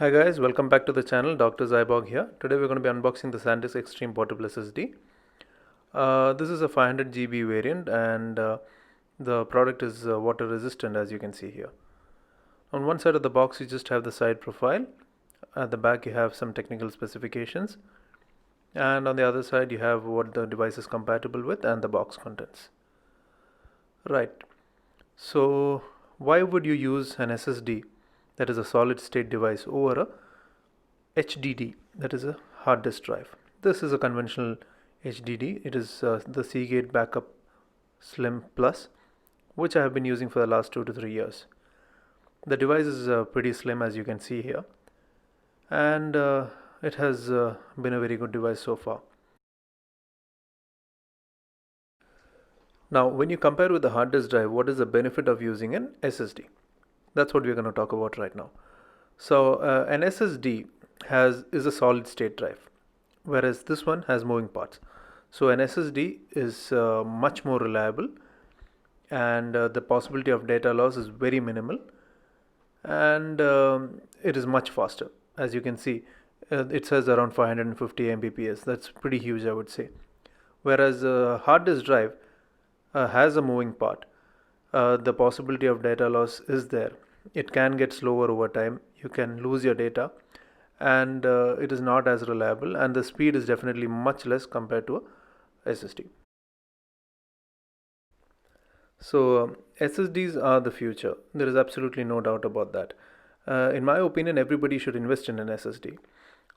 Hi guys, welcome back to the channel. Dr.ZyBorg here. Today we're going to be unboxing the SanDisk Extreme Portable SSD. This is a 500 GB variant and the product is water resistant, as you can see here. On one side of the box you just have the side profile. At the back you have some technical specifications, and on the other side you have what the device is compatible with and the box contents. Right. So why would you use an SSD, that is a solid state device, over a HDD, that is a hard disk drive? This is a conventional HDD. It is the Seagate Backup Slim Plus, which I have been using for the last 2 to 3 years. The device is pretty slim, as you can see here, and it has been a very good device so far. Now, when you compare with the hard disk drive, what is the benefit of using an SSD? That's what we're going to talk about right now. So, an SSD is a solid state drive, whereas this one has moving parts. So, an SSD is much more reliable, and the possibility of data loss is very minimal, and it is much faster. As you can see, it says around 550 Mbps. That's pretty huge, I would say. Whereas a hard disk drive has a moving part. The possibility of data loss is there. It can get slower over time. You can lose your data, and it is not as reliable, and the speed is definitely much less compared to a SSD. So SSDs are the future. There is absolutely no doubt about that. In my opinion, everybody should invest in an SSD.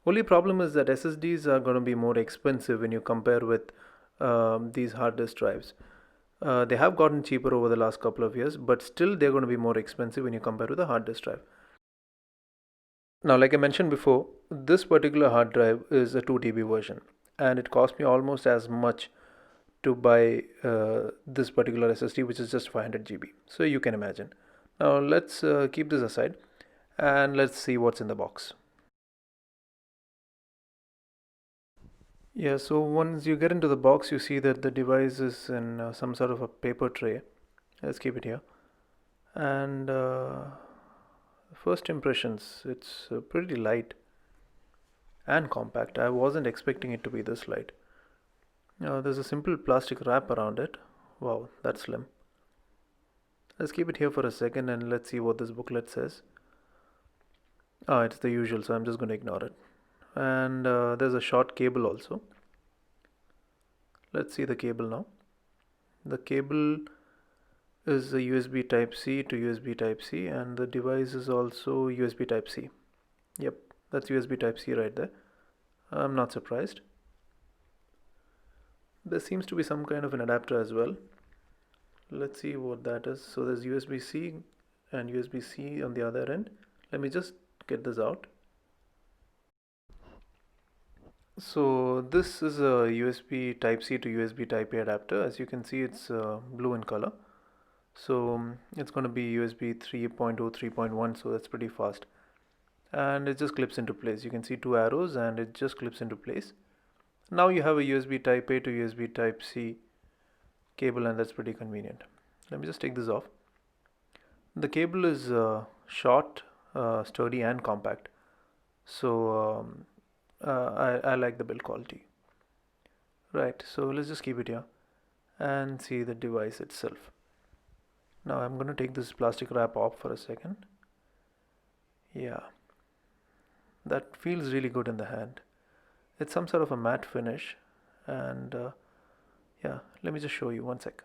Only problem is that SSDs are going to be more expensive when you compare with these hard disk drives. They have gotten cheaper over the last couple of years, but still they're going to be more expensive when you compare with a hard disk drive. Now, like I mentioned before, this particular hard drive is a 2 TB version, and it cost me almost as much to buy this particular SSD, which is just 500 GB. So you can imagine. Now let's keep this aside and let's see what's in the box. Yeah, so once you get into the box, you see that the device is in some sort of a paper tray. Let's keep it here. And first impressions, it's pretty light and compact. I wasn't expecting it to be this light. There's a simple plastic wrap around it. Wow, that's slim. Let's keep it here for a second and let's see what this booklet says. It's the usual, so I'm just going to ignore it. And there's a short cable also. Let's see the cable now. The cable is a USB Type-C to USB Type-C, and the device is also USB Type-C. Yep, that's USB Type-C right there. I'm not surprised. There seems to be some kind of an adapter as well. Let's see what that is. So there's USB-C and USB-C on the other end. Let me just get this out. So this is a USB Type-C to USB Type-A adapter. As you can see, it's blue in color. So it's going to be USB 3.0, 3.1, so that's pretty fast. And it just clips into place. You can see two arrows and it just clips into place. Now you have a USB Type-A to USB Type-C cable, and that's pretty convenient. Let me just take this off. The cable is short, sturdy and compact. So I like the build quality. Right, so let's just keep it here and see the device itself. Now I'm going to take this plastic wrap off for a second. Yeah, that feels really good in the hand. It's some sort of a matte finish, and yeah, let me just show you one sec.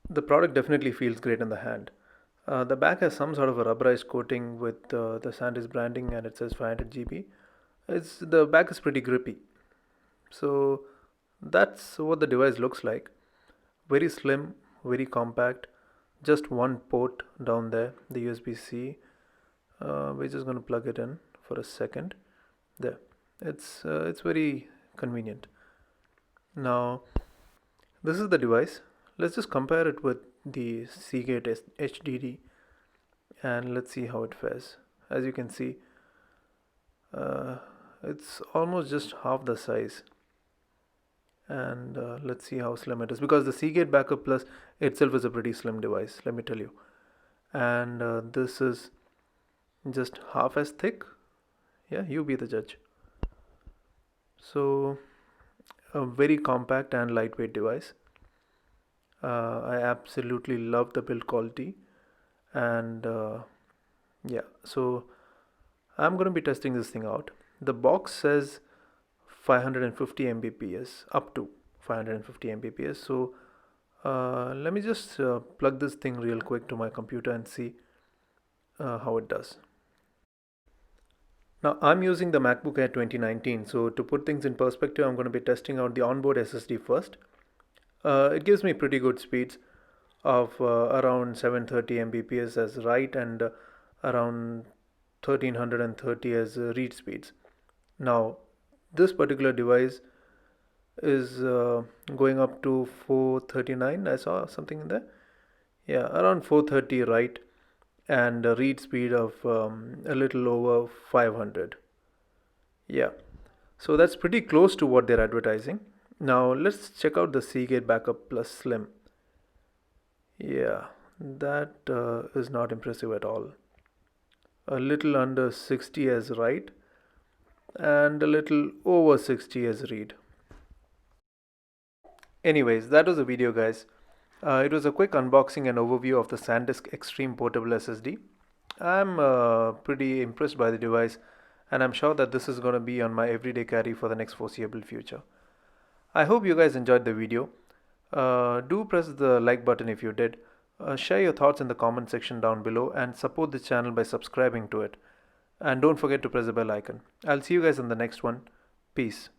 The product definitely feels great in the hand. The back has some sort of a rubberized coating with the SanDisk branding, and it says 500 GB. The back is pretty grippy. So that's what the device looks like. Very slim, very compact. Just one port down there, the USB-C. We're just going to plug it in for a second. There, it's very convenient. Now this is the device. Let's just compare it with the Seagate HDD and let's see how it fares. As you can see, it's almost just half the size, and let's see how slim it is, because the Seagate Backup Plus itself is a pretty slim device, let me tell you. and this is just half as thick. Yeah, you be the judge. So a very compact and lightweight device. I absolutely love the build quality, and yeah, so I'm going to be testing this thing out. The box says 550 Mbps, up to 550 Mbps. So let me just plug this thing real quick to my computer and see how it does. Now I'm using the MacBook Air 2019, so to put things in perspective, I'm going to be testing out the onboard SSD first. It gives me pretty good speeds of around 730 Mbps as write and around 1330 as read speeds. Now, this particular device is going up to 439. I saw something in there. Yeah, around 430 write and a read speed of a little over 500. Yeah, so that's pretty close to what they're advertising. Now let's check out the Seagate Backup Plus Slim. Yeah, that is not impressive at all. A little under 60 as write and a little over 60 as read. Anyways, that was the video, guys. It was a quick unboxing and overview of the SanDisk Extreme Portable SSD. I'm pretty impressed by the device, and I'm sure that this is going to be on my everyday carry for the next foreseeable future. I hope you guys enjoyed the video. Do press the like button if you did. Share your thoughts in the comment section down below and support the channel by subscribing to it. And don't forget to press the bell icon. I'll see you guys in the next one. Peace.